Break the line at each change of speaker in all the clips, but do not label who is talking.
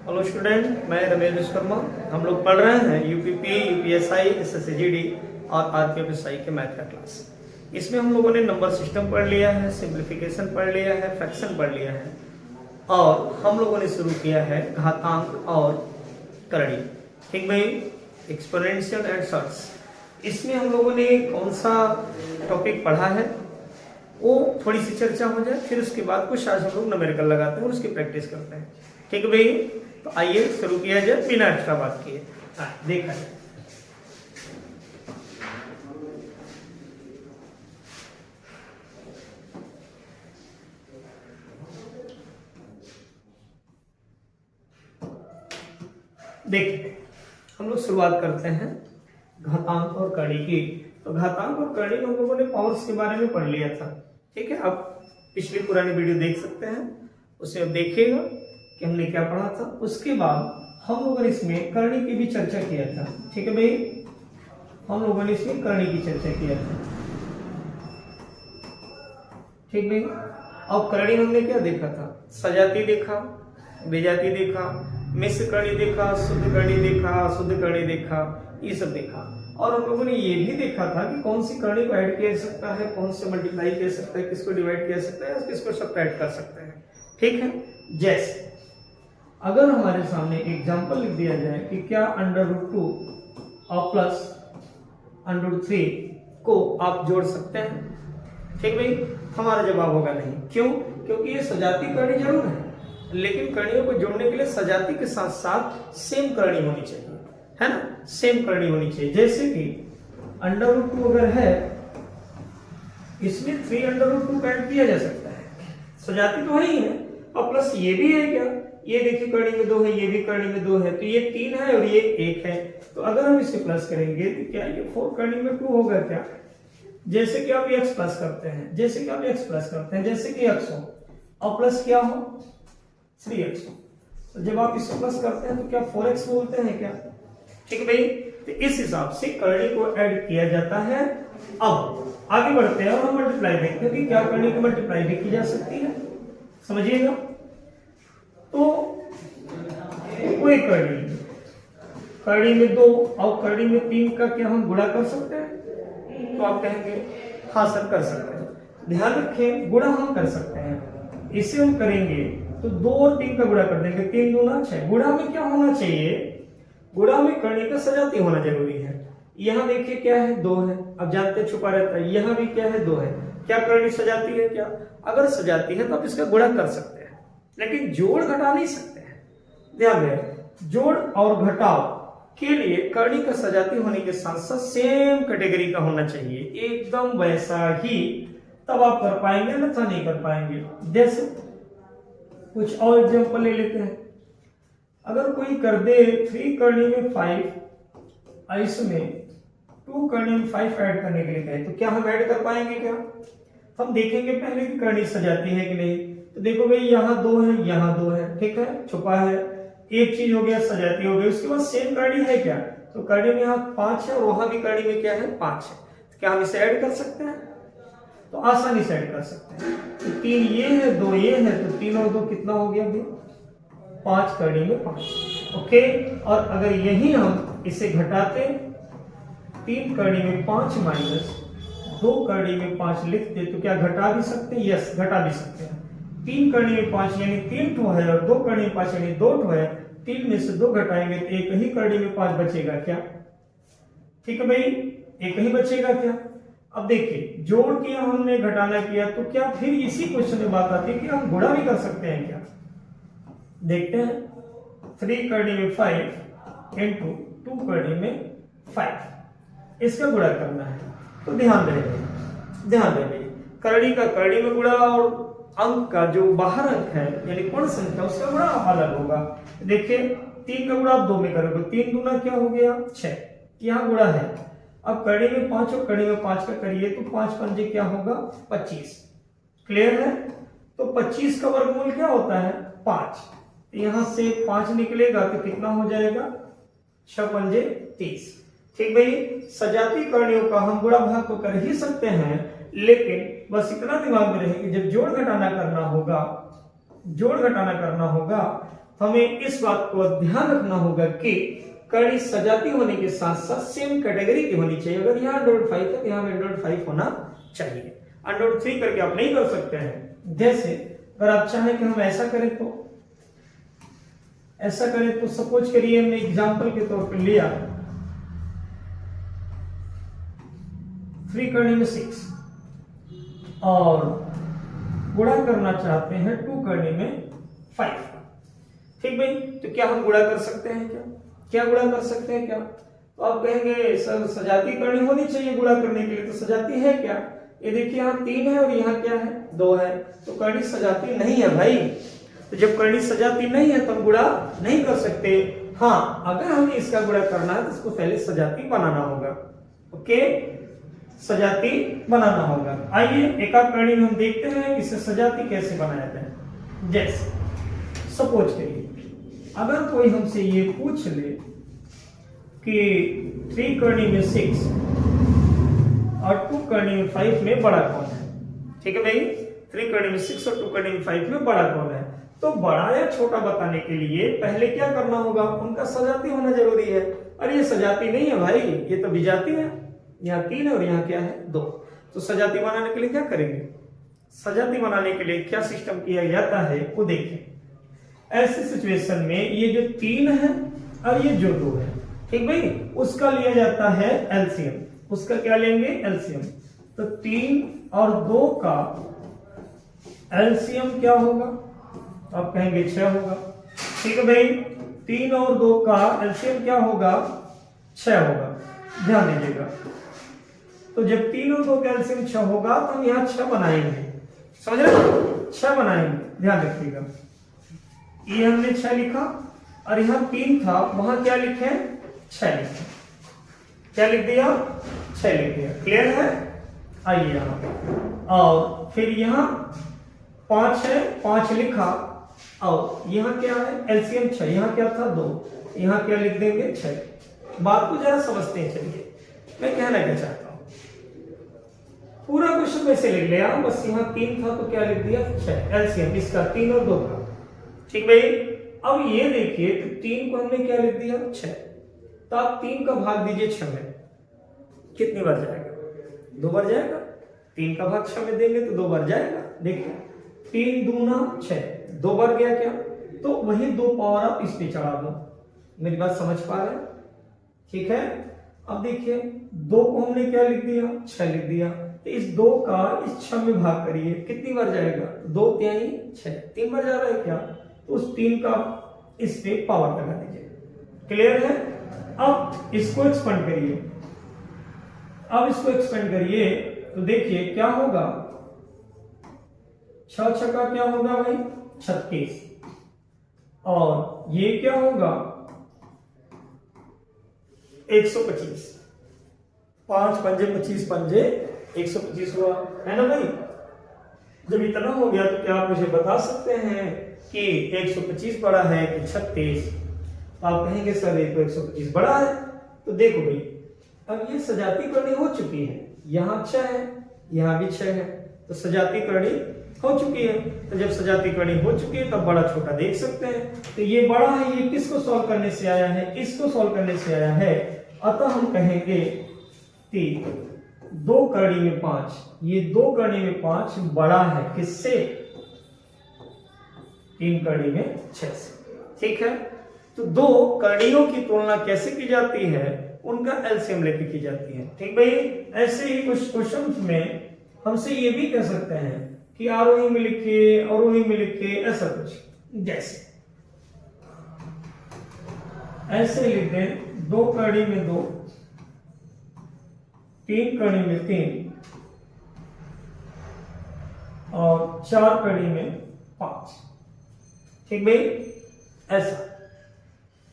Hello student, मैं रमेश विश्वकर्मा। हम लोग पढ़ रहे हैं यूपीपी, यूपीएसआई, एसएससीजीडी और आरपीएफएसआई के मैथ का क्लास। इसमें हम लोगों ने नंबर सिस्टम पढ़ लिया है, सिंप्लीफिकेशन पढ़ लिया है, फ्रैक्शन पढ़ लिया है और हम लोगों ने शुरू किया है घातांक और करड़ी। ठीक भाई, एक्सपोनेंशियल एंड सर्ट्स। इसमें हम लोगों ने कौन सा टॉपिक पढ़ा है वो थोड़ी सी चर्चा हो जाए, फिर उसके बाद कुछ आज हम लोग न्यूमेरिकल लगाते हैं और उसकी प्रैक्टिस करते हैं। ठीक है भाई, तो आइए शुरू किया जाए बिना एक्स्ट्रा बात किए। देखा जाए देखिए, हम लोग शुरुआत करते हैं घातांक और कड़ी की। तो घातांक और कड़ी में हम लोगों ने पावर्स के बारे में पढ़ लिया था। ठीक है, आप पिछली पुरानी वीडियो देख सकते हैं, उसे अब देखिएगा कि हमने क्या पढ़ा था। उसके बाद हम लोगों ने इसमें करणी की भी चर्चा किया था। ठीक है भाई, हम लोगों ने इसमें करणी की चर्चा किया था। ठीक भाई, अब करणी में हमने क्या देखा था? सजाती देखा, बेजाती देखा, मिश्र करणी देखा, शुद्ध करणी देखा, अशुद्ध करणी देखा, ये सब देखा। और हम लोगों ने ये भी देखा था कि कौन सी करणी को ऐड किया जा सकता है, कौन से मल्टीप्लाई किया जा सकता है, किसको डिवाइड किया जा सकता है, किसको सब्ट्रैक्ट कर सकते हैं। ठीक है, जैसे अगर हमारे सामने एग्जांपल लिख दिया जाए कि क्या √2 और प्लस √3 को आप जोड़ सकते हैं? ठीक भाई, हमारा जवाब होगा नहीं। क्यों? क्योंकि ये सजाती करणी जरूर है, लेकिन करणियों को जोड़ने के लिए सजाती के साथ साथ सेम करणी होनी चाहिए, है ना? सेम करणी होनी चाहिए। जैसे कि √2 अगर है, इसमें 3√2 ऐड किया जा सकता है, सजाती तो है ही है, और प्लस ये भी है क्या, ये देखिए करणी में 2 है, ये भी करणी में 2 है, तो ये 3 है और ये 1 है। तो अगर हम इसे प्लस करेंगे तो क्या ये 4 करणी में 2 होगा क्या? जैसे कि आप x प्लस करते हैं, जैसे कि आप x प्लस करते हैं, जैसे कि x हो और प्लस क्या हो 3x हो, तो जब आप इसे प्लस करते हैं तो क्या 4x बोलते हैं क्या? ठीक है भाई, तो इस हिसाब से करणी को ऐड किया जाता है। अब आगे बढ़ते हैं और हम मल्टीप्लाई देखते हैं कि क्या करणी की मल्टीप्लाई भी की जा सकती है। समझिएगा, तो कोई करणी में 2 और करणी में 3 का क्या हम गुणा कर सकते हैं? तो आप कहेंगे हाँ सर कर सकते हैं। ध्यान रखें, गुणा हम कर सकते हैं। इसे हम करेंगे तो 2 और 3 का गुणा कर देंगे, 3 दूना 6। गुणा में क्या होना चाहिए? गुणा में करणी का सजाती होना जरूरी है। यहाँ देखिए क्या है, 2 है, अब जानते छुपा रहता है। यहाँ भी क्या है, 2 है। क्या करणी सजाती है क्या? अगर सजाती है तो आप इसका गुणा कर सकते हैं, लेकिन जोड़ घटा नहीं सकते हैं। ध्यान दें, जोड़ और घटाव के लिए करणी का सजाती होने के साथ साथ सेम कैटेगरी का होना चाहिए, एकदम वैसा ही, तब आप कर पाएंगे, अन्यथा नहीं कर पाएंगे। जैसे कुछ और एग्जांपल ले लेते हैं। अगर कोई कर दे 3 करणी में 5, इसमें 2 करणी में 5 ऐड करने के लिए कहे, तो क्या हम ऐड कर पाएंगे क्या? हम देखेंगे पहले कि करणी सजाती है कि नहीं। तो देखो भाई, यहाँ 2 है, यहाँ 2 है, ठीक है, छुपा है, एक चीज हो गया, सजाती हो गई। उसके बाद सेम करणी है क्या? तो करणी में यहाँ 5 है और वहां भी करणी में क्या है, 5 है। तो क्या हम इसे ऐड कर सकते हैं? तो आसानी से ऐड कर सकते हैं। तो 3 ये है, 2 ये है, तो 3 और 2 कितना हो गया भाई? 5 करणी में 5। ओके, और अगर यही हम इसे घटाते, 3 करणी में 5 माइनस 2 करणी में 5 लिखते, तो क्या घटा भी सकते हैं? यस, घटा भी सकते हैं। 3 करणी में 5 यानी 3 ठो है, और 2 करणी में 5 यानी 2 ठो है। 3 में से 2 घटाएंगे तो एक ही करणी में 5 बचेगा क्या? ठीक है भाई, एक ही बचेगा क्या? अब देखिए, जोड़ किया हमने, घटाना किया, तो क्या फिर इसी क्वेश्चन में बात आती है कि हम गुणा भी कर सकते हैं क्या? देखते हैं। 3 करणी में 5 इंटू 2 करणी में 5, इसका गुणा करना है। तो ध्यान देंगे, करणी का करणी में गुणा और अंक का जो बाहर अंक है यानी पूर्ण संख्या, उसका गुणा अलग होगा। देखिए, 3 का गुणा आप 2 में करोगे, 3 दूना क्या हो गया 6, यहाँ गुणा है। अब करणी में 5 और करणी में 5 का करिए तो 5 पंजे क्या होगा 25। क्लियर है? तो 25 का वर्गमूल क्या होता है 5। यहां से 5 निकलेगा तो कितना हो जाएगा 6 पंजे 30। ठीक भाई, सजाती करणियों का हम गुणा भाग को कर ही सकते हैं, लेकिन बस इतना दिमाग में रहे कि जब जोड़ घटाना करना होगा जोड़ घटाना करना होगा तो हमें इस बात को ध्यान रखना होगा कि कड़ी सजाती होने के साथ साथ सेम कैटेगरी की होनी चाहिए। अगर यहाँ √5 है तो यहाँ √5 होना चाहिए। √3 करके आप नहीं कर सकते हैं। जैसे अगर आप चाहें कि हम ऐसा करें तो सपोज करिए हमने एग्जांपल के तौर पर लिया 3 करने में 6 और गुणा करना चाहते हैं 2 करने में 5। ठीक भाई, तो क्या हम गुणा कर सकते हैं? क्या गुणा कर सकते हैं क्या? तो आप कहेंगे सर सजाती करनी होनी चाहिए गुणा करने के लिए, तो सजाती है क्या? ये देखिए यहाँ 3 है और यहाँ क्या है 2 है, तो करनी सजाती नहीं है भाई। तो जब करनी सजाती नहीं है तो हम गुणा नहीं कर सकते। हाँ, अगर हमें इसका गुणा करना है तो इसको पहले सजाती बनाना होगा। ओके, सजाती बनाना होगा। आइए एक आध करनी में हम देखते हैं कि इसे सजाती कैसे बनाया जाए। जैसे सपोज करिए अगर कोई हमसे ये पूछ ले कि 3 करनी में 6 और 2 करनी में 5 में बड़ा कौन है? ठीक है भाई, 3 करनी में 6 और 2 करनी में 5 में बड़ा कौन है? तो बड़ा या छोटा बताने के लिए पहले क्या करना होगा? उनका सजाती होना जरूरी है। अरे ये सजाती नहीं है भाई, ये तो विजाती है। यहाँ 3 है और यहाँ क्या है 2। तो सजाती बनाने के लिए क्या करेंगे? सजाती बनाने के लिए क्या सिस्टम किया जाता है वो देखें। ऐसी सिचुएशन में ये जो 3 है और ये जो 2 है, ठीक भाई, उसका लिया जाता है एलसीएम। उसका क्या लेंगे? एलसीएम। तो 3 और 2 का एलसीएम क्या होगा? आप कहेंगे 6 होगा। ठीक है भाई, 3 और 2 का एलसीएम क्या होगा? 6 होगा। ध्यान दीजिएगा, तो जब 3 और 2 का एलसीएम 6 होगा तो हम यहाँ 6 बनाएंगे। समझ रहे हो? 6 बनाएंगे। ध्यान रखिएगा, ये हमने 6 लिखा और यहाँ 3 था, वहां क्या लिखे? 6 लिखे। क्या लिख दिया? 6 लिख दिया। क्लियर है? आइए यहाँ, और फिर यहाँ 5 है, 5 लिखा और यहाँ क्या है? एलसीएम 6। यहाँ क्या था? 2। यहाँ क्या लिख देंगे? 6। बात को जरा समझते हैं। चलिए मैं कहना क्या चाहता हूं, पूरा क्वेश्चन वैसे लिख लिया, बस यहाँ 3 था तो क्या लिख दिया? 6 एलसीएम इसका 3 और 2 का। ठीक भाई, अब ये देखिए तो 3 को हमने क्या लिख दिया? 6। तो आप 3 का भाग दीजिए 6 में, कितनी बार जाएगा? 2 बार जाएगा। 3 का भाग 6 में देंगे तो 2 बार जाएगा। देखिए 3 दूना 6, 2 बार गया क्या? तो वही 2 पावर आप इस पे चढ़ा दो। मेरी बात समझ पा रहे हैं? ठीक है, अब देखिए 2 को हमने क्या लिख दिया? 6 लिख दिया। तो इस 2 का इस 6 में भाग करिए, कितनी बार जाएगा? 2 तिहाई 6, 3 बार जा रहा है क्या? तो उस 3 का इस पे पावर लगा दीजिए। क्लियर है? अब इसको एक्सपेंड करिए। तो देखिए क्या होगा? 6 छक्का क्या होगा भाई? 36। और ये क्या होगा? 125। 5 पंजे 25 पंजे 125 हुआ, है ना भाई? जब इतना हो गया तो क्या आप मुझे बता सकते हैं कि 125 बड़ा है कि 36? आप कहेंगे सर ये तो 125 बड़ा है। तो देखो भाई, अब ये सजाती करनी हो चुकी है। यहाँ 6 है, यहाँ भी 6 है, तो सजाती करनी हो चुकी है। तो जब सजाती करनी हो चुकी है तब बड़ा छोटा देख सकते हैं। तो ये बड़ा है, ये किसको सॉल्व करने से आया है? इसको सॉल्व करने से आया है। अतः हम कहेंगे कि 2 करनी में 5, ये 2 करनी में 5 बड़ा है किससे? 3 करनी में 6 से। ठीक है, तो 2 कड़ियों की तुलना कैसे की जाती है? उनका एलसीएम लेके की जाती है। ठीक भाई, ऐसे ही कुछ क्वेश्चंस में हमसे ये भी कह सकते हैं कि आरोही में लिखिए, अवरोही में लिखिए, ऐसा कुछ। जैसे ऐसे लिख दें 2 कड़ी में 2, 3 कड़ी में 3 और 4 कड़ी में 5। ठीक भाई,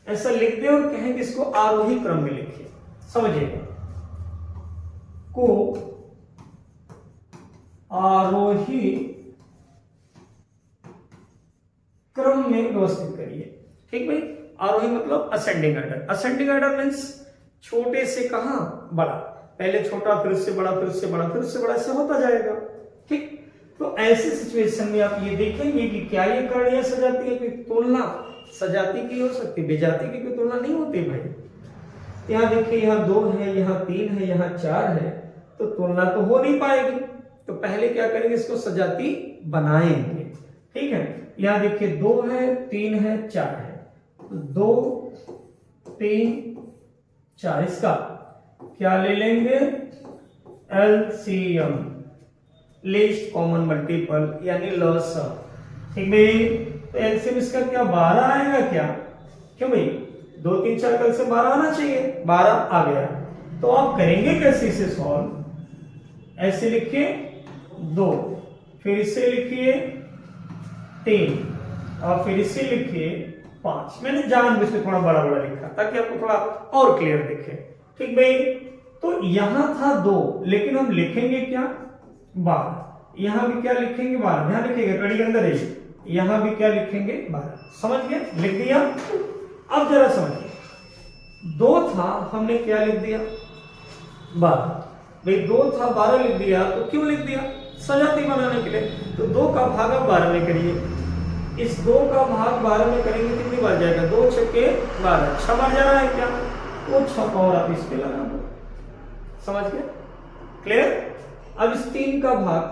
ऐसा लिख दे और कहें कि इसको आरोही क्रम में लिखिए। समझिएगा, को आरोही क्रम में व्यवस्थित करिए। ठीक भाई, आरोही मतलब ascending order. Ascending order means छोटे से कहां बड़ा, पहले छोटा फिर उससे बड़ा फिर उससे बड़ा फिर उससे बड़ा, ऐसे होता जाएगा। ठीक, तो ऐसे सिचुएशन में आप ये देखेंगे कि क्या ये कर्ण या सजाती है की तुलना सजाती की हो सकती, बेजाती की कोई तुलना नहीं होती भाई। यहाँ देखिए, यहाँ 2 है, यहाँ 3 है, यहाँ 4 है, तो तुलना तो हो नहीं पाएगी। तो पहले क्या करेंगे, इसको सजाती बनाएंगे। ठीक है, यहाँ देखिए 2 है, 3 है, 4 है, तो 2 3 4 इसका क्या ले लेंगे, एलसीएम, लीस्ट कॉमन मल्टीपल यानी लॉसअ। ठीक भाई, तो एलसीएम इसका क्या 12 आएगा क्या, क्यों भाई 2 3 4 कल से 12 आना चाहिए, 12 आ गया। तो आप करेंगे कैसे इसे सॉल्व, ऐसे लिखिए 2, फिर इसे लिखिए 3 और फिर इसे लिखिए 5। मैंने जानबूझ के थोड़ा बड़ा बड़ा लिखा ताकि आपको थोड़ा और क्लियर दिखे। ठीक भाई, तो यहां था 2, लेकिन हम लिखेंगे क्या 12, यहां भी क्या लिखेंगे 12, ध्यान रखिएगा कड़ी के अंदर है, यहां भी क्या लिखेंगे 12। समझ गए, लिख दिया। अब जरा समझिए, 2 था, हमने क्या लिख दिया 12, भाई 2 था 12 लिख दिया, तो क्यों लिख दिया, सजाती बनाने के लिए। तो 2 का भाग आप 12 में करिए, इस 2 का भाग 12 में करेंगे कितनी बार जाएगा, 2 छक्के 12, 6 बार जा रहा है क्या, वो 6 और आप इस पे लगा दो। समझ गए, क्लियर। अब इस 3 का भाग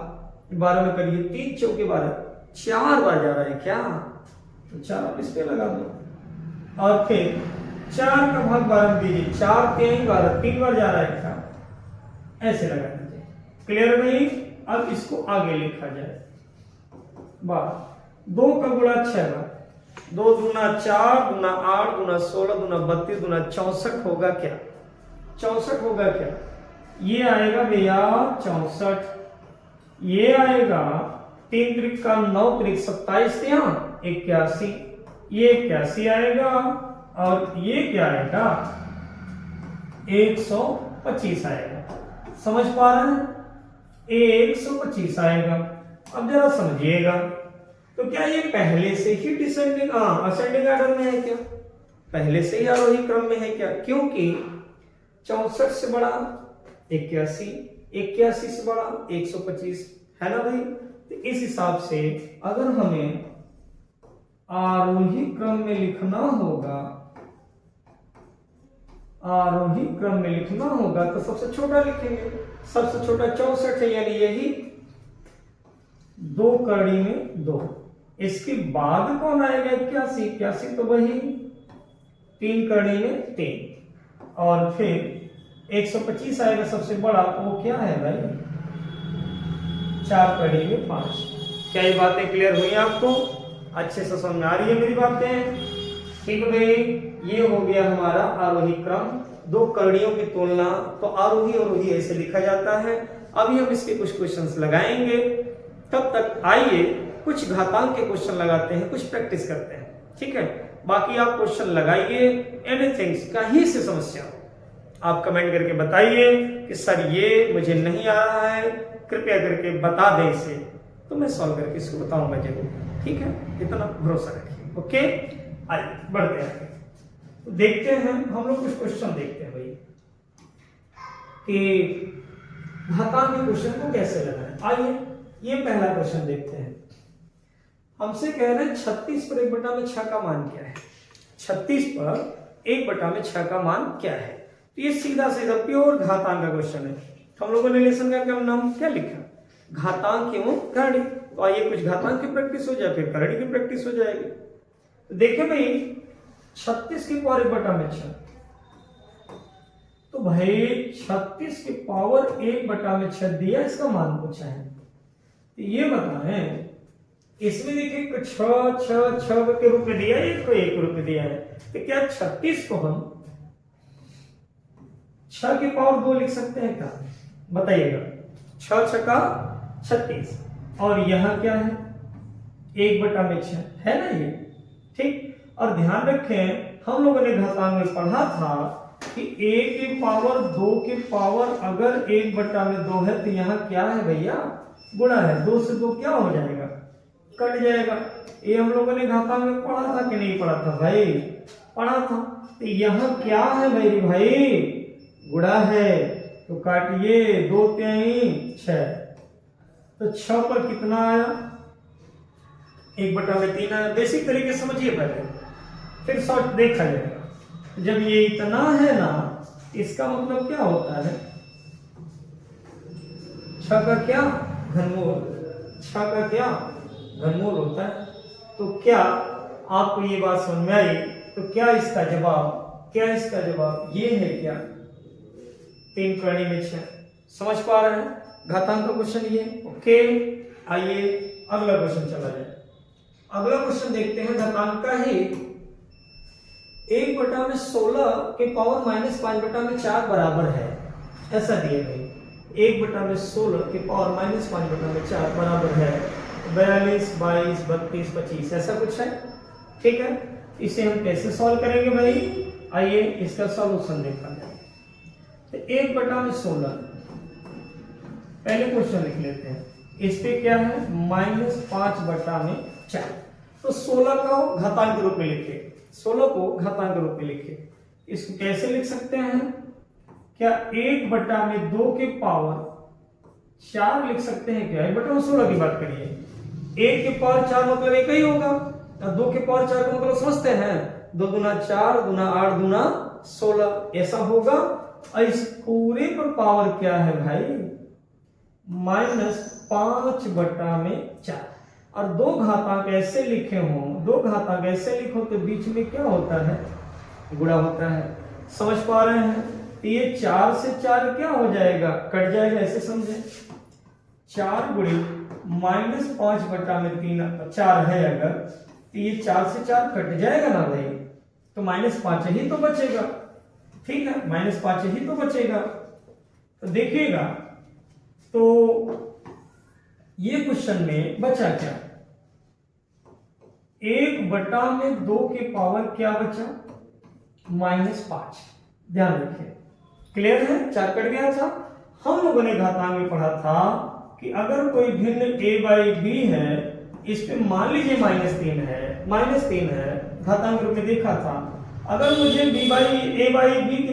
12 में करिए, 3 चौके 12, 4 बार जा रहा है क्या, तो 4 आप इस पे लगा दो। और फिर 4 का भाग 12 में दीजिए, 4 3 12, 3 बार जा रहा है क्या, ऐसे लगा दीजिए। क्लियर नहीं। अब इसको आगे लिखा जाए, 2 का गुणा 6 बार, 2 दूना 4, दूना 8, दूना 16, दूना 32, दूना 64 होगा क्या, 64 होगा क्या, ये आएगा भैया 64, ये आएगा 3 त्रिक का 9 त्रिक 27, यहाँ 81, ये 81 आएगा, और ये क्या आएगा 125 आएगा। समझ पा रहे हैं, 125 आएगा। अब जरा समझिएगा, तो क्या ये पहले से ही डिसेंडिंग असेंडिंग ऑर्डर में है क्या, पहले से ही आरोही क्रम में है क्या, क्योंकि 64 से बड़ा 81, 81 से बड़ा 125 है ना भाई। तो इस हिसाब से अगर हमें आरोही क्रम में लिखना होगा, आरोही क्रम में लिखना होगा तो सबसे छोटा लिखेंगे, सबसे छोटा 64 है, यानी यही 2 कड़ी में 2, इसके बाद कौन आएगा 81, 81 तो वही 3 कड़ी में 3, और फिर 125 आएगा सबसे बड़ा, तो वो क्या है भाई 4 कड़ी में 5। क्या ये बातें क्लियर हुई आपको, अच्छे से समझ में आ रही है मेरी बातें। ठीक है भाई, ये हो गया हमारा आरोही क्रम, 2 कड़ियों की तुलना। तो आरोही और अवरोही ऐसे लिखा जाता है। अभी हम इसके कुछ क्वेश्चंस लगाएंगे, तब तक आइए कुछ घातांक के क्वेश्चन लगाते हैं, कुछ प्रैक्टिस करते हैं। ठीक है, बाकी आप क्वेश्चन लगाइए, एनीथिंग कहीं से समस्या हो आप कमेंट करके बताइए कि सर ये मुझे नहीं आ रहा है, कृपया करके बता दें इसे, तो मैं सॉल्व करके इसको बताऊंगा जरूर। ठीक है, इतना भरोसा रखिए। ओके, आइए बढ़ते हैं, तो देखते हैं हम लोग कुछ क्वेश्चन देखते हैं भाई कि घातांक के क्वेश्चन को कैसे लगाएं। आइए ये पहला क्वेश्चन देखते हैं। हमसे कह रहे हैं 36 पर 1/6 का मान क्या है। 36 पर 1/6 का मान क्या है, तो ये सीधा सीधा प्योर घातांक का क्वेश्चन है। हम लोगों ने लेसन का नाम क्या लिखा, घातांक एवं करणी। तो आइए कुछ घातांक की प्रैक्टिस हो जाए, फिर करणी की प्रैक्टिस हो जाएगी। तो देखिए भाई 36 की पावर 1/6, तो भाई 36 की पावर 1/6 दिया, इसका मान पूछा है। तो ये बताएं, इसमें देखिए 6 के रूप में दिया है, 1 के रूप में दिया है, तो क्या 36 को हम 6 की पावर 2 लिख सकते हैं क्या, बताइएगा। 6 छक्का 36, और यहां क्या है 1/6 है ना ये। ठीक, और ध्यान रखें हम लोगों ने घातांक में पढ़ा था कि a की पावर 2 की पावर अगर 1/2 है, तो यहाँ क्या है भैया गुणा है, 2 से 2 क्या हो जाएगा, कट जाएगा। ये हम लोगों ने घातांक में पढ़ा था कि नहीं पढ़ा था भाई, पढ़ा था। तो यहाँ क्या है मेरी भाई, गुणा है, तो काटिए 2 3 6, तो 6 पर कितना आया, 1/3 आया। बेसिक तरीके से समझिए पहले, फिर शॉर्ट देखा जाएगा। जब ये इतना है ना, इसका मतलब क्या होता है, 6 का क्या घनमूल, 6 का क्या घनमूल होता है। तो क्या आपको ये बात समझ में आई? तो क्या इसका जवाब ये है क्या, 3 करणी में 6। समझ पा रहे हैं? घातांक का क्वेश्चन ये। ओके, आइए अगला क्वेश्चन चला जाए। अगला क्वेश्चन देखते हैं घातांक का ही। 1/16 के पावर -5/4 बराबर है, ऐसा दिया गया। 1/16 के पावर -5/4 बराबर है 42, 22, 32, 25, ऐसा कुछ है। ठीक है, इसे हम कैसे सॉल्व करेंगे भाई? आइए इसका सॉल्यूशन देखा जाए। तो 1/16 पहले क्वेश्चन लिख लेते हैं। इस पे क्या है, -5/4। तो 16 को घातांक के रूप में लिखे, 16 को घातांक के रूप में लिखे। इसको कैसे लिख सकते हैं? क्या 1/2 के पावर 4 लिख सकते हैं क्या? 1/16 की बात करिए, 1 के पावर 4 मतलब एक ही होगा, और 2 के पावर 4 का मतलब समझते हैं, 2 दूना 4, दूना 8, दूना 16, ऐसा होगा। और इस पूरे पर पावर क्या है भाई, -5/4। और 2 घातांक ऐसे लिखे हों, 2 घातांक ऐसे लिखो तो बीच में क्या होता है, गुणा होता है। समझ पा रहे हैं? तो ये 4 से 4 क्या हो जाएगा, कट जाएगा, ऐसे समझे। 4 गुणे -5/3 4 है अगर, तो ये 4 से 4 कट जाएगा ना भाई, तो -5 ही तो बचेगा। ठीक है, -5 ही तो बचेगा। तो देखिएगा, तो ये क्वेश्चन में बचा क्या, 1/2 के पावर क्या बचा, -5। ध्यान रखिए, क्लियर है? 4 कट गया था। हम लोगों ने घातांक में पढ़ा था कि अगर कोई भिन्न a/b है, इस पे मान लीजिए -3 है, घातांक रूप में देखा था। अगर मुझे a/b की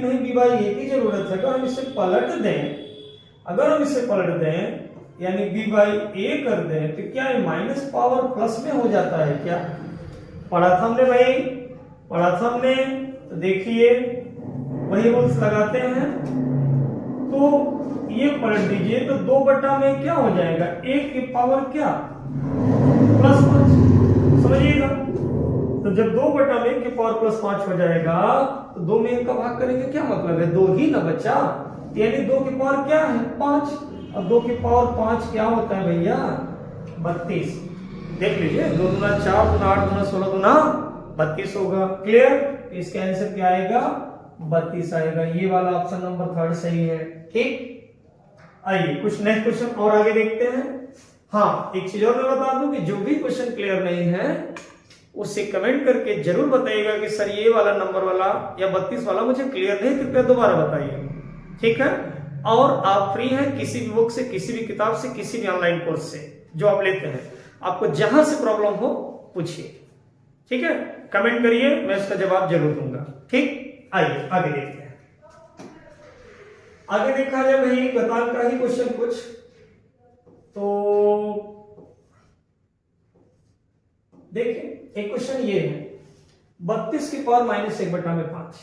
नहीं b/a की जरूरत है, अगर हम इसे पलट दें, यानी b/a कर दें, तो क्या ये माइनस पावर प्लस में हो जाता है क्या? पढ़ा था हमने भाई, तो देखिए वही रूल्स लगाते हैं। तो ये पलट दीजिए, तो 2 में क्या हो जाएगा, 1 की पावर क्या, +5। समझिएगा, तो जब 2 में 1 की पावर +5 हो जाएगा, तो 2 में 1 का भाग करेंगे, क्या मतलब है, 2 ही ना बचा, यानी 2 की पावर क्या है, 5। और 2 की पावर 5 क्या होता है भैया, 32। देख लीजिए, 2 दूना 4, दूना 8, दूना 16, दूना 32 होगा। क्लियर? इसका आंसर क्या आएगा, 32 आएगा। ये वाला ऑप्शन नंबर 3 सही है। ठीक, आइए कुछ नेक्स्ट क्वेश्चन और आगे देखते हैं। हाँ, एक चीज और मैं बता दूं कि जो भी क्वेश्चन क्लियर नहीं है उससे कमेंट करके जरूर बताइएगा कि सर ये वाला नंबर वाला या 32 वाला मुझे क्लियर नहीं, कृपया दोबारा बताइए। ठीक है, और आप फ्री हैं किसी भी बुक से, किसी भी किताब से, किसी भी ऑनलाइन कोर्स से जो आप लेते हैं, आपको जहां से प्रॉब्लम हो पूछिए। ठीक है, कमेंट करिए, मैं उसका जवाब जरूर दूंगा। ठीक, आइए आगे देखते हैं। आगे देखा जाए भाई घातांक का ही क्वेश्चन कुछ। तो देखिए, एक क्वेश्चन ये है, 32 की पावर -1/5,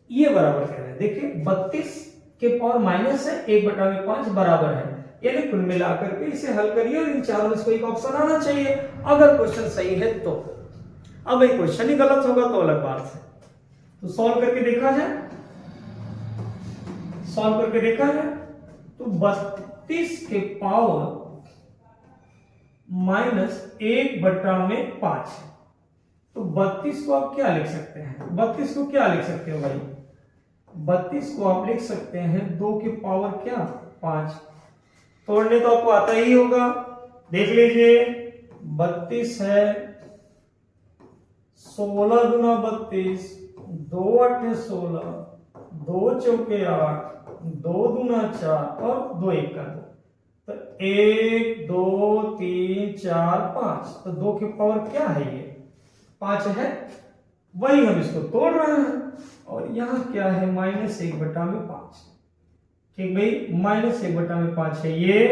ये बराबर कह रहे हैं। देखिए 32 के पावर माइनस है 1/5 बराबर है, यानी कुल मिलाकर के इसे हल करिए और इन चारों में से कोई एक ऑप्शन आना चाहिए, अगर क्वेश्चन सही है तो। अब एक क्वेश्चन ही गलत होगा तो अलग बात है। तो सॉल्व करके देखा जाए, तो 32 के पावर -1/5, तो 32 को आप क्या लिख सकते हैं, 32 को क्या लिख सकते हो भाई, 32 को आप लिख सकते हैं 2 की पावर क्या, 5। तोड़ने तो आपको आता ही होगा, देख लीजिए 32 है, 16 दूना 32, 2 8 16, 2 चौके 8, 2 दूना 4 और 2 1 का 2, तो 1 2 3 4 5, तो 2 की पावर क्या है, ये 5 है, वही हम इसको तोड़ रहे हैं। और यहाँ क्या है, -1/5। ठीक भाई, -1/5 है ये,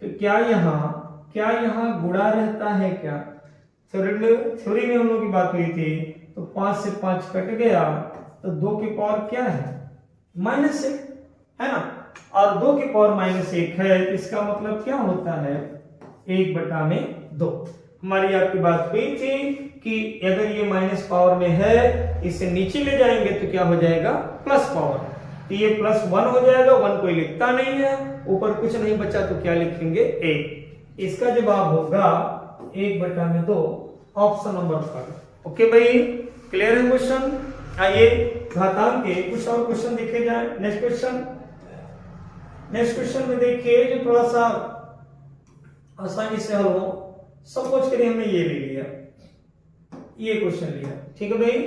तो क्या यहाँ क्या यहाँ गुणा रहता है क्या? थ्योरी में हम लोग की बात हुई थी, तो 5 से 5 कट गया, तो 2 की पावर क्या है? -1 है ना, और 2 की पावर -1 है, इसका मतलब क्या होता है? 1/2। हमारी आपकी बात हुई थी कि अगर ये माइनस पावर में है, इसे नीचे ले जाएंगे तो क्या हो जाएगा? प्लस पावर, तो ये +1 हो जाएगा। 1 कोई लिखता नहीं है, ऊपर कुछ नहीं बचा तो क्या लिखेंगे? 1। इसका जवाब होगा 1/2, ऑप्शन नंबर 3। ओके भाई, क्लियर है क्वेश्चन? आइए घातांक के कुछ और क्वेश्चन देखे जाए। नेक्स्ट क्वेश्चन में देखिए जो थोड़ा सा आसानी से हल हो। सपोज करिए हमने ये ले लिया, ये क्वेश्चन लिया, ठीक है भाई।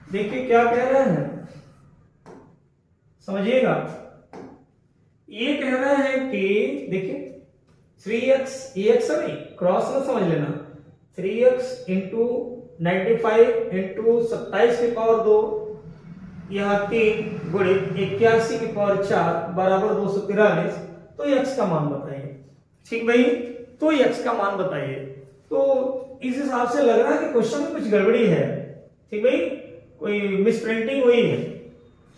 देखिए क्या कह रहे हैं, समझिएगा। ये कह रहे हैं कि देखिए 3x, ये x नहीं, क्रॉस ना समझ लेना। 3x इंटू 95 इंटू 27 की पावर 2, यहाँ 3 गुणित 81 की पावर 4 बराबर 243। तो x का मान बताइए। ठीक भाई, तो x का मान बताइए। तो इस हिसाब से लग रहा है कि क्वेश्चन में कुछ गड़बड़ी है। ठीक भाई, कोई मिस प्रिंटिंग हुई है।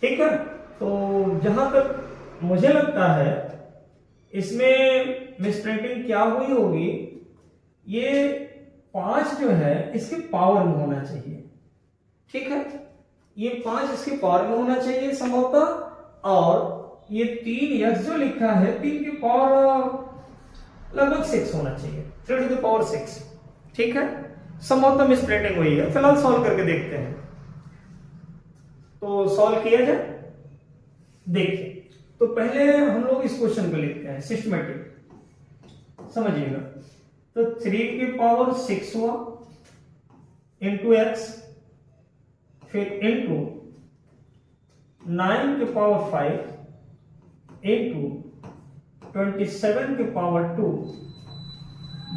ठीक है, तो जहां तक मुझे लगता है इसमें मिस प्रिंटिंग क्या हुई होगी, ये 5 जो है इसके पावर में होना चाहिए। ठीक है, ये 5 इसके पावर में होना चाहिए संभवतः, और ये 3x जो लिखा है 3 की पावर लगभग 6 होना चाहिए, 3⁶। ठीक है, संभवतः मिस प्रिंटिंग हुई है। फिलहाल सॉल्व करके देखते हैं। तो सॉल्व किया जाए। देखिए, तो पहले हम लोग इस क्वेश्चन को लिखते हैं सिस्टमेटिक, समझिएगा। तो 3 की पावर 6 हुआ इंटू x, फिर इंटू 9 की पावर 5 इंटू 27 की पावर 2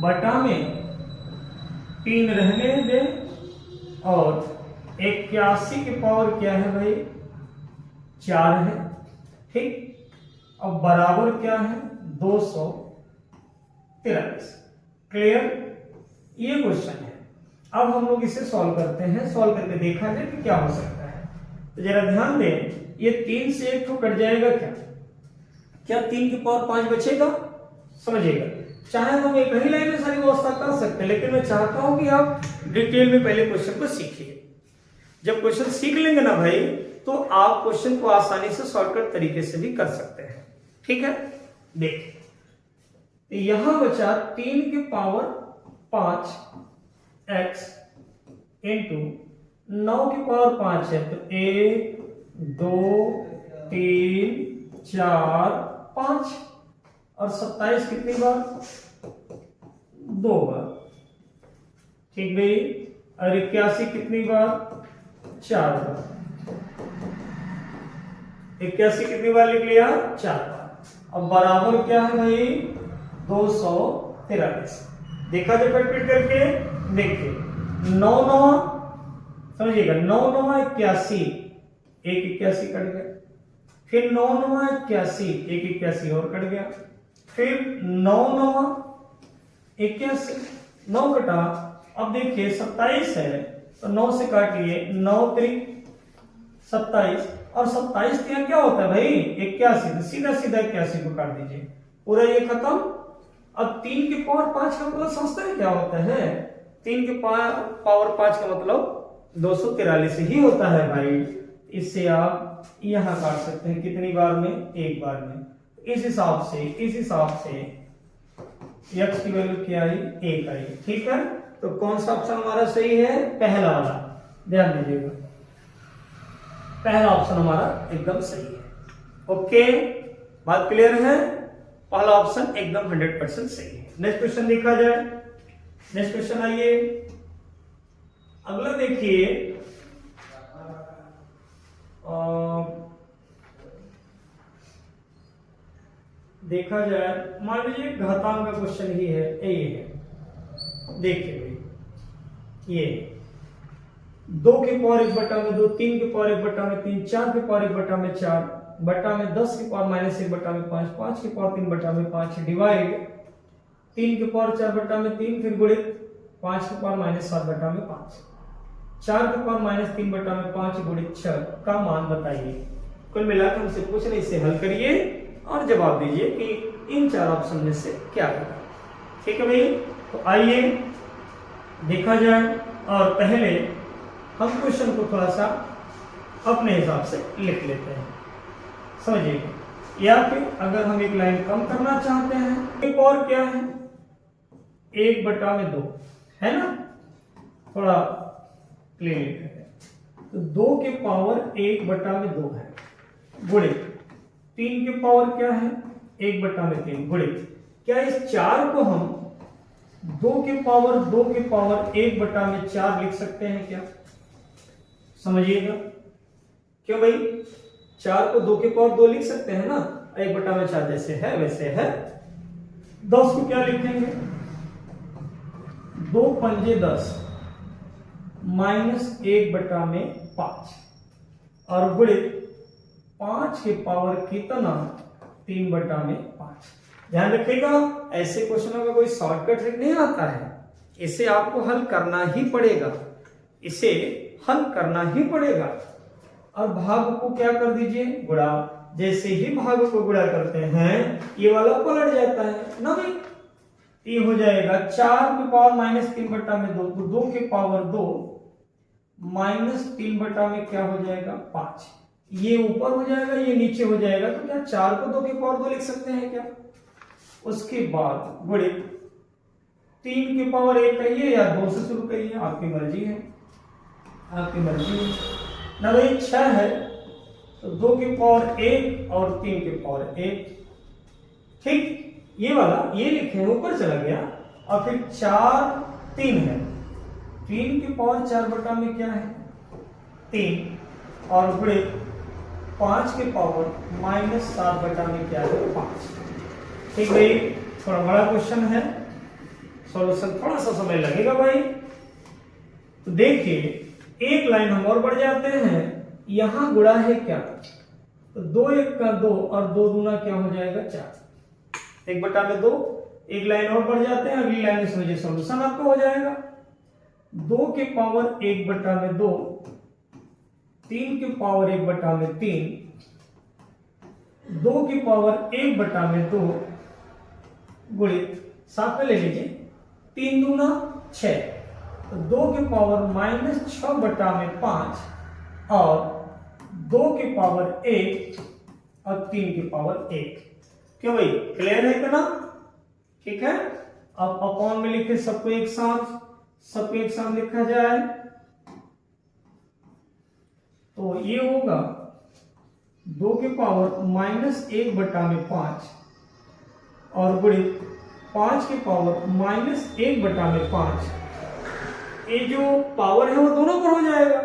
बटा में 3 रहने दें, और 81 की पावर क्या है भाई? 4 है। ठीक, अब बराबर क्या है? 243। क्लियर? ये क्वेश्चन है। अब हम लोग इसे सॉल्व करते हैं। सॉल्व करके देखा जाए कि क्या हो सकता है। तो जरा ध्यान दें, ये 3 से 1 तो कट जाएगा क्या 3 की पावर 5 बचेगा? समझिएगा, चाहे तो हम एक ही लाइन में सारी व्यवस्था कर सकते हैं, लेकिन मैं चाहता हूं कि आप डिटेल में पहले क्वेश्चन को सीखिए। जब क्वेश्चन सीख लेंगे ना भाई, तो आप क्वेश्चन को आसानी से शॉर्टकट तरीके से भी कर सकते हैं। ठीक है, देखिए यहां बचा 3 की पावर 5 x इंटू 9 की पावर 5 है, तो 1 2 3 4 5, और 27 कितनी बार? 2 बार। ठीक भाई, और 81 कितनी बार? 4 बार। 81 कितनी बार लिख लिया? 4 बार। अब बराबर क्या है भाई? 243। देखा जाए कैलकुलेट करके, देखिए 9 9, समझिएगा 9 9 81, एक 81 कट गया, फिर 9 9 81, एक 81 और कट गया, फिर 9 9 81, 9 कटा। अब देखिए 27 है, तो 9 से काटिए, 9 3 27, और 27 यहाँ क्या होता है भाई? 81, तो सीधा सीधा 81 को काट दीजिए, पूरा ये खत्म। अब 3 की पावर 5 का मतलब समझते हैं क्या होता है? 3 की पावर 5 का मतलब 243 ही होता है भाई। इससे आप यहां काट सकते हैं, कितनी बार में? एक बार में। इस हिसाब से x की वैल्यू क्या आई? 1 आई। ठीक है, तो कौन सा ऑप्शन हमारा सही है? पहला वाला, ध्यान दीजिएगा, पहला ऑप्शन हमारा एकदम सही है। ओके, बात क्लियर है? पहला ऑप्शन एकदम 100% सही है। नेक्स्ट क्वेश्चन देखा जाए। नेक्स्ट क्वेश्चन आइए, अगला देखिए, देखा जाए, मान लीजिए घातांक का क्वेश्चन ही है, ये है। देखिए भाई, ये 2 की पावर 1/2, 3 की पावर 1/3, 4 की पावर 1/4, बटा में 10 की पावर माइनस 1 बटा में 5, 5 की पावर 3 बटा में 5 डिवाइड 3 की पावर 4 बटा में 3 फिर गुणित 5 की पावर माइनस 7 बटा में 5, 4 की पावर माइनस 3 बटा में 5 गुणित 6 का मान बताइए। कुल मिलाकर हमसे पूछ रहे, इसे हल करिए और जवाब दीजिए कि इन चार ऑप्शन में से क्या होगा। ठीक है भाई, तो आइए देखा जाए और पहले हम क्वेश्चन को थोड़ा सा अपने हिसाब से लिख लेते हैं, समझिएगा। या फिर अगर हम एक लाइन कम करना चाहते हैं, एक और क्या है 1 बटा में 2 है ना, थोड़ा क्लियर लिख है, तो 2 के पावर 1 बटा में 2 है गुणित 3 के पावर क्या है 1 बटा में 3 गुणित, क्या इस 4 को हम 2 के पावर 1 बटा में 4 लिख सकते हैं क्या? समझिएगा, क्यों भाई 4 को 2 के पावर 2 लिख सकते हैं ना, 1 बटा में 4 जैसे है वैसे है। 10 को क्या लिखेंगे 2 पंजे 10 माइनस 1 बटा में 5 और गुणित 5 के पावर कितना 3 बटा में 5। ध्यान रखिएगा, ऐसे क्वेश्चनों का कोई शॉर्टकट ट्रिक नहीं आता है, इसे आपको हल करना ही पड़ेगा, इसे हल करना ही पड़ेगा। और भाग को क्या कर दीजिए गुणा, जैसे ही भाग को गुणा करते हैं ये वाला पलट जाता है ना भाई, ये हो जाएगा 4 की पावर माइनस 3 बटा में 2, तो 2 के पावर 2 माइनस 3 बटा में क्या हो जाएगा 5, ये ऊपर हो जाएगा ये नीचे हो जाएगा, तो क्या 4 को 2 के पावर 2 लिख सकते हैं क्या? उसके बाद गुणित 3 के पावर 1 कहिए या 2 से शुरू करिए, आपकी मर्जी है, आपकी मर्जी है ना भाई। 6 है तो 2 के पावर 1 और 3 के पावर 1, ठीक, ये वाला ये लिखे ऊपर चला गया। और फिर 4 3 है, 3 के पावर 4 बटा में क्या है 3 और गुणित 5 के पावर माइनस 7 बटा में क्या है 5। ठीक भाई, थोड़ा बड़ा क्वेश्चन है, सॉल्यूशन थोड़ा सा समय लगेगा भाई। तो देखिए एक लाइन हम और बढ़ जाते हैं, यहां गुणा है क्या, तो 2 1 का 2 और 2 दूना क्या हो जाएगा 4, 1 बटा में 2, एक लाइन और बढ़ जाते हैं, अगली लाइन में समझिए सॉल्यूशन आपका हो जाएगा। 2 के पावर 1 बटा में 2, 3 के पावर 1 बटा में 3, 2 के पावर 1 बटा में 2 गुणित साथ में ले लीजिए 3 दूना 6, तो 2 के पावर माइनस 6 बटा में 5 और 2 के पावर 1 और 3 के पावर 1। क्यों भाई, क्लियर है इतना? ठीक है, अब अपॉन में लिखे सबको एक साथ लिखा जाए, तो ये होगा 2 के पावर माइनस 1 बटा में 5 और गुणित 5 के पावर माइनस 1 बटा में 5, ये जो पावर है वो दोनों पर हो जाएगा,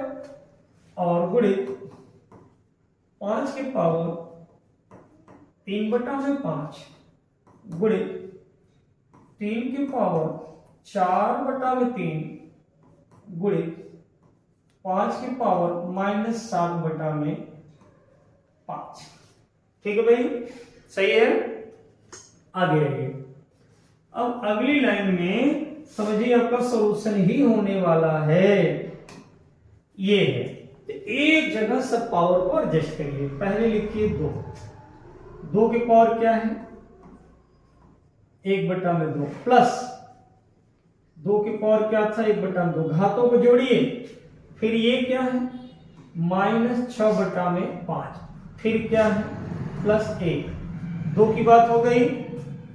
और गुणित 5 के पावर 3 बटा में 5 गुणित 3 के पावर 4 बटा में 3 गुणित 5 के पावर माइनस 7 बटा में 5। ठीक है भाई, सही है, आगे आइए। अब अगली लाइन में समझिए आपका सॉल्यूशन ही होने वाला है, ये है, तो एक जगह सब पावर को एडजस्ट करिए। पहले लिखिए 2 के पावर क्या है 1 बटा में 2 प्लस 2 के पावर क्या था 1 बटा में 2, घातों को जोड़िए, फिर ये क्या है माइनस 6 बटा में 5, फिर क्या है प्लस 1, 2 की बात हो गई।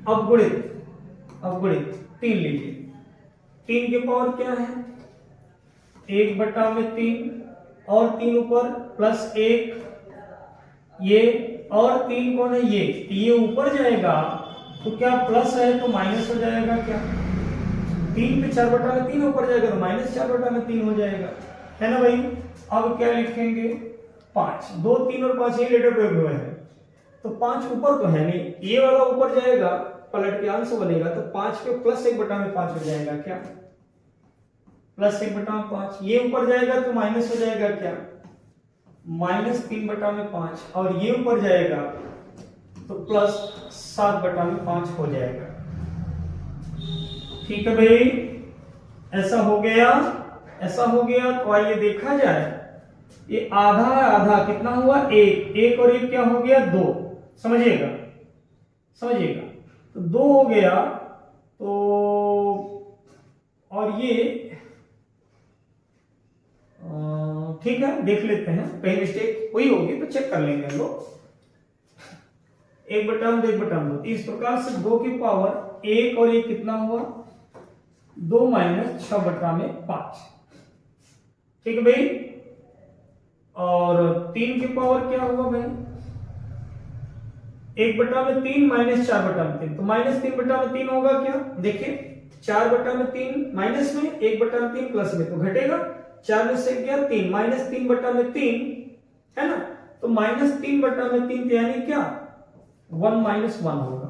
अब गुणित 3 लीजिए, 3 के पावर क्या है 1 बटा में 3 और 3 ऊपर प्लस 1, ये और 3 कौन है ये ऊपर जाएगा, तो क्या प्लस है तो माइनस हो जाएगा, क्या 3 पे 4 बटा में 3 ऊपर जाएगा तो माइनस 4 बटा में 3 हो जाएगा, है ना भाई। अब क्या लिखेंगे 5, 2 3 और 5 ये लेटर प्रयोग हुए हैं, तो 5 ऊपर तो है नहीं, ये वाला ऊपर जाएगा पलट के अंश बनेगा, तो 5 के प्लस 1 बटा में 5 हो जाएगा, क्या प्लस 1 बटा में 5, ये ऊपर जाएगा तो माइनस हो जाएगा, क्या -3/5 और ये ऊपर जाएगा तो +7/5 हो जाएगा। ठीक है भाई, ऐसा हो गया, ऐसा हो गया। तो आइए देखा जाए, ये आधा आधा कितना हुआ, एक और एक क्या हो गया, 2। समझिएगा, समझिएगा, तो 2 हो गया। तो और ये ठीक है, देख लेते हैं, कहीं मिस्टेक हुई होगी तो चेक कर लेंगे हम लोग। 1/2 1/2, इस प्रकार से 2 की पावर 1 और 1 कितना हुआ, 2 - 6/5। ठीक है भाई, और 3 की पावर क्या हुआ भाई, 1/3 - 4/3, तो -3/3 होगा क्या, देखिए 4/3 माइनस में, 1/3 प्लस में, तो घटेगा, 4 में से गया 3, -3/3 है ना, तो -3/3 यानी क्या, 1 - 1 होगा।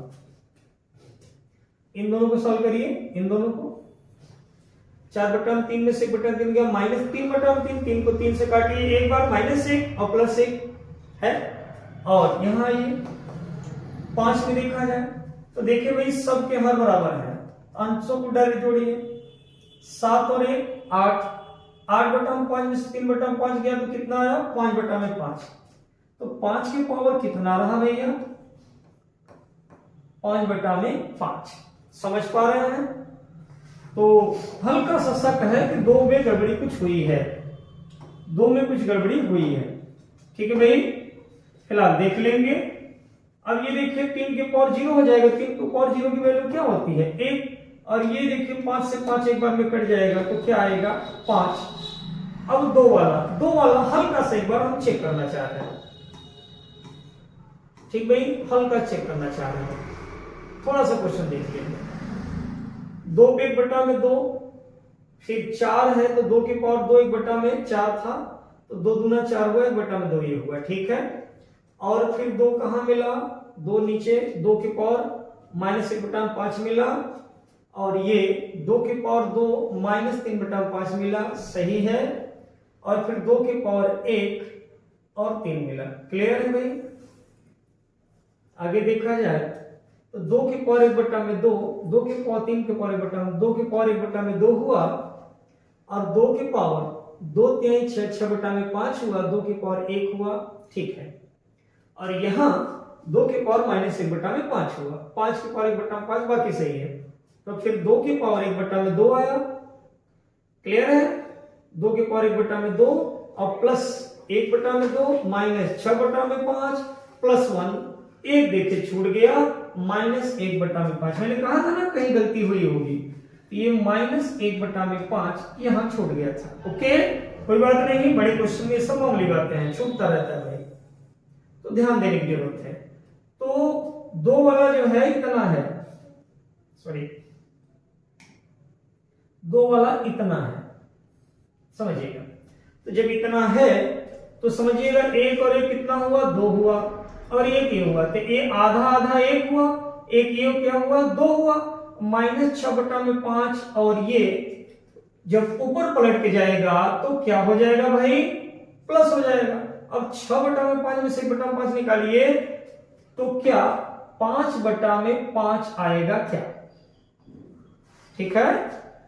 इन दोनों को सॉल्व करिए, इन दोनों को, 4/3 में से 1/3 गया, -3/3, 3 को 3 से काटिए एक बार, -1 और +1 है, और यहां आइए 5 में देखा जाए तो देखिए भाई सब के हर बराबर है, अंशों को डायरेक्ट जोड़िए, 7 और 1 8, 8/5 में से 3/5 गया तो कितना आया, 5/5, तो 5 की पावर कितना रहा भैया, 5/5। समझ पा रहे हैं, तो हल्का सा शक है कि 2 में गड़बड़ी कुछ हुई है, 2 में कुछ गड़बड़ी हुई है। ठीक है भाई, फिलहाल देख लेंगे। अब ये देखिए 3 की पावर 0 हो जाएगा, 3 की पावर 0 की वैल्यू क्या होती है, 1, और ये देखिए 5 से 5 एक बार में कट जाएगा तो क्या आएगा, 5। अब 2 वाला हल्का सा एक बार हम चेक करना चाह रहे हैं। ठीक भाई, हल्का चेक करना चाह रहे हैं, थोड़ा सा क्वेश्चन देख लेंगे। 2 पे 1/2, फिर 4 है तो 2 की पावर 2 1/4 था, तो 2 दूना 4 हुआ, 1/2 ये हुआ। ठीक है, और फिर 2 कहां मिला, 2 नीचे, 2 की पावर -1/5 मिला, और ये 2 की पावर 2 -3/5 मिला, सही है, और फिर 2 की पावर 1 और 3 मिला। क्लियर है भाई, आगे देखा जाए तो 2 की पावर 1/2, 2 की पावर 3 की पावर 1/2, 2 की पावर 1/2 हुआ, और 2 की पावर 2 3 6 6/5 हुआ, 2 की पावर 1 हुआ। ठीक है, और यहां 2 की पावर -1/5 हुआ, 5 की पावर 1/5 बाकी सही है, तो फिर 2 की पावर 1/2 आया। क्लियर है, 2 की पावर 1/2 और प्लस 1/2 माइनस 6/5 प्लस 1, एक देखिए छूट गया, -1/5। मैंने कहा था ना कहीं गलती हुई होगी, ये -1/5 यहां छूट गया था। ओके, कोई बात नहीं, बड़े क्वेश्चन में सब मामूली बातें हैं, छूटता रहता है भाई, तो ध्यान देने की जरूरत है। तो 2 वाला जो है इतना है, सॉरी 2 वाला इतना है, समझिएगा। तो जब इतना है तो समझिएगा 1 और 1 कितना हुआ, 2 हुआ, और 1 ये हुआ, तो ये आधा आधा 1 हुआ, 1 ये क्या हुआ, 2 हुआ, -6/5, और ये जब ऊपर पलट के जाएगा तो क्या हो जाएगा भाई, प्लस हो जाएगा। अब 6/5 में से 1/5 निकालिए तो क्या 5/5 आएगा क्या। ठीक है,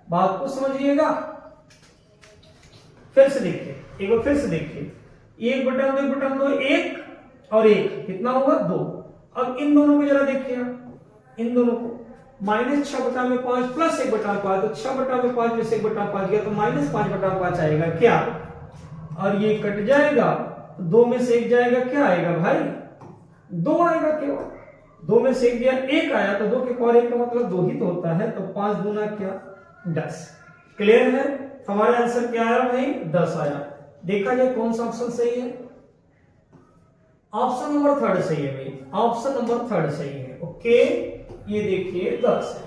बात को समझिएगा। फिर से देखिए, एक बार फिर से देखिए, 1/2 1 और 1 कितना हुआ, 2। अब इन दोनों को जरा देखिए, इन दोनों को, -6/5 प्लस 1/5, तो 6/5 में से 1/5 गया तो -5/5 आएगा क्या, और ये कट जाएगा, 2 में से 1 जाएगा, क्या आएगा भाई, 2 आएगा केवल, 2 में से 1 गया, 1 आया, तो 2 के पावर 1 का मतलब 2 ही तो होता है, तो 5 दूना क्या, 10। क्लियर है, हमारा आंसर क्या आया भाई, 10 आया। देखा जाए कौन सा ऑप्शन सही है, ऑप्शन नंबर 3 सही है भाई, ऑप्शन नंबर 3 सही है। ओके, ये देखिए 10 है।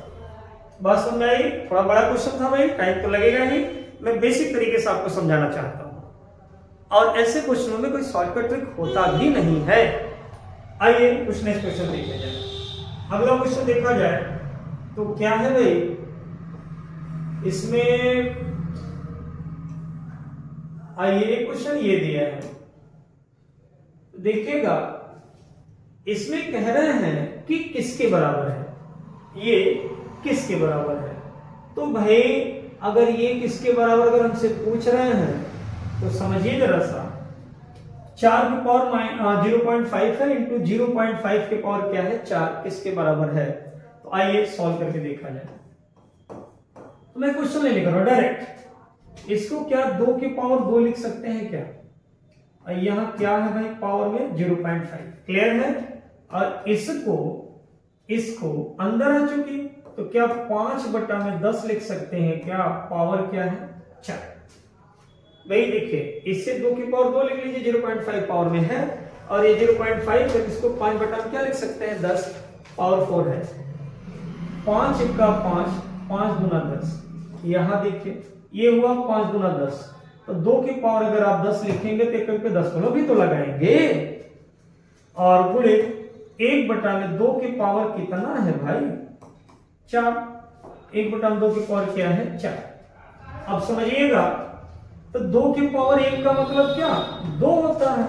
बात समझ में आई, थोड़ा बड़ा क्वेश्चन था भाई, टाइम तो लगेगा ही, मैं बेसिक तरीके से आपको समझाना चाहता हूं, और ऐसे क्वेश्चनों में कोई शॉर्टकट ट्रिक होता भी नहीं है। आइए कुछ नेक्स्ट क्वेश्चन देखे जाए। अगला क्वेश्चन देखा जाए तो क्या है भाई, इसमें आइए एक क्वेश्चन ये दिया है, देखिएगा इसमें कह रहे हैं कि किसके बराबर है, ये किसके बराबर है। तो भाई अगर ये किसके बराबर अगर हमसे पूछ रहे हैं तो समझिए जरा सा, 4 की पावर 0.5 है इंटू 0.5 के पावर क्या है 4, किसके बराबर है। तो आइए सॉल्व करके देखा जाए। तो मैं क्वेश्चन नहीं लिख रहा हूं डायरेक्ट, इसको क्या 2 की पावर 2 लिख सकते हैं क्या। यहां क्या है भाई पावर में 0.5, क्लियर है। और इसको अंदर आ चुकी, तो क्या 5/10 लिख सकते हैं क्या, पावर क्या है 4। भाई देखिए इससे 2 की पावर 2 लिख लीजिए, 0.5 पावर में है, और ये 0.5 तो इसको 5 क्या लिख सकते हैं 10, पावर 4 है। 5 का 5, 5 गुना 10, यहां देखिए ये हुआ 5 गुना 10, तो 2 की पावर अगर आप 10 लिखेंगे तो एक पे 10 वालों भी तो लगाएंगे, और गुणे 1/2 की पावर कितना है भाई 4, 1/2 की पावर क्या है 4। अब समझिएगा तो 2 की पावर 1 का मतलब क्या 2 होता है,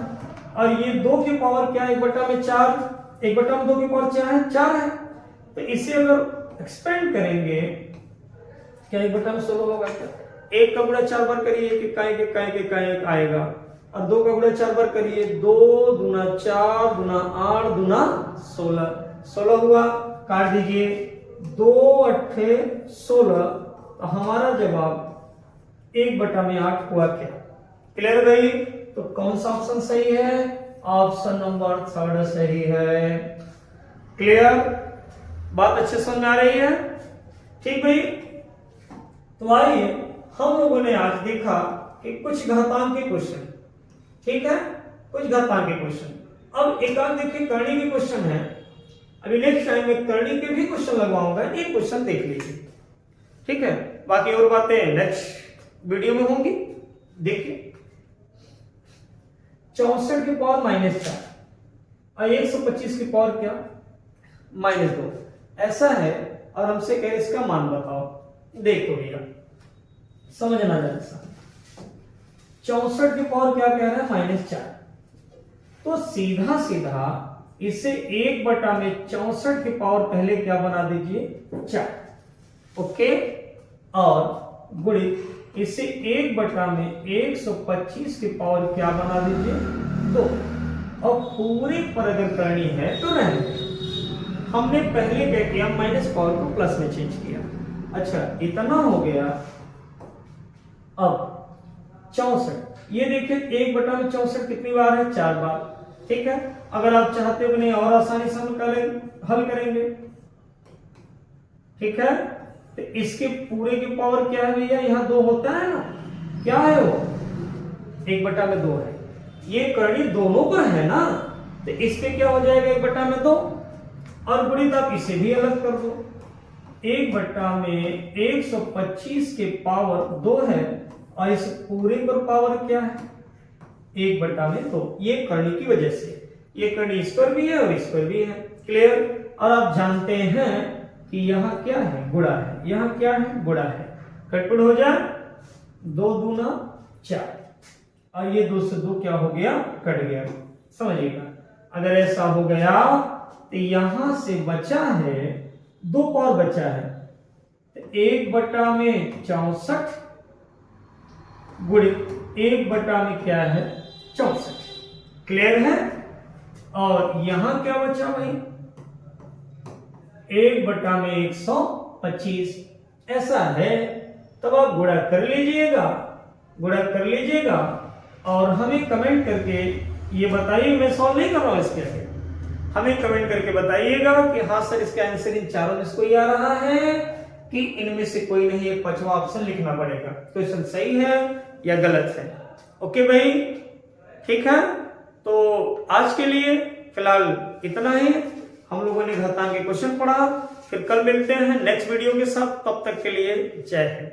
और ये 2 की पावर क्या 1/4, 1/2 की पावर क्या है 4 है। तो इसे अगर एक्सपेंड करेंगे क्या 1/16 होगा क्या, 1 का गुणा 4 बार करिए, एक आएगा, और 2 का गुणा 4 बार करिए, 2 दूना 4 दूना 8 दूना 16, 16 हुआ, काट दीजिए, 2 8 16, तो हमारा जवाब 1/8 हुआ क्या, क्लियर भाई। तो कौन सा ऑप्शन सही है, ऑप्शन नंबर 3 सही है, क्लियर, बात अच्छे समझ में आ रही है, ठीक भाई। तो आइए हम लोगों ने आज देखा कि कुछ घातांक के क्वेश्चन, ठीक है, कुछ घातांक के क्वेश्चन। अब एक आध देखिए करनी के क्वेश्चन है, अभी नेक्स्ट टाइम में करनी के भी क्वेश्चन लगवाऊंगा, एक क्वेश्चन देख लीजिए, ठीक है। बाकी और बातें नेक्स्ट वीडियो में होंगी। देखिए 64 की पावर -4 और 125 की पावर क्या -2, ऐसा है, और हमसे कहे इसका मान बताओ। देखो भैया समझना जरा सा, 64 की पावर क्या कह रहा है -4, तो सीधा सीधा इसे 1/64 की पावर पहले क्या बना दीजिए 4, ओके, और गुणित इसे 1/125 की पावर क्या बना दीजिए 2, और पूरे पर अगर करनी है तो रहने दो। हमने पहले क्या किया, माइनस पावर को प्लस में चेंज किया। अच्छा इतना हो गया। अब 64, ये देखिए 1/64 कितनी बार है 4 बार, ठीक है। अगर आप चाहते हो नहीं और आसानी से हल करेंगे, ठीक है। तो इसके पूरे की पावर क्या है भैया, यहाँ 2 होता है ना, क्या है वो 1/2 है, ये करनी दोनों पर है ना, तो इसके क्या हो जाएगा 1/2, और गुणित आप इसे भी अलग कर दो, 1/125 के पावर 2 है, और इस पूरे पर पावर क्या है 1/2, ये करनी की वजह से, ये करनी इस पर भी है और इस पर भी है, क्लियर। और आप जानते हैं कि यहाँ क्या है गुणा है, यहाँ क्या है गुणा है, कटपुट हो जाए, 2 दूना 4, और ये 2 से 2 क्या हो गया कट गया, समझिएगा। अगर ऐसा हो गया तो यहां से बचा है 2 पावर बचा है, तो 1/64 गुणित 1/ क्या है 64, क्लियर है। और यहां क्या बचा भाई 1/125, ऐसा है, तब आप गुणा कर लीजिएगा, और हमें कमेंट करके ये बताइए, मैं सॉल्व नहीं कर रहा हूं इसके आगे, हमें कमेंट करके बताइएगा कि हाँ सर इसका आंसर इन चारों में से कोई आ रहा है कि इनमें से कोई नहीं, एक 5वां ऑप्शन लिखना पड़ेगा, क्वेश्चन सही है या गलत है। ओके भाई, ठीक है। तो आज के लिए फिलहाल इतना ही, हम लोगों ने घातांक के क्वेश्चन पढ़ा, फिर कल मिलते हैं नेक्स्ट वीडियो के साथ, तब तक के लिए जय हिंद।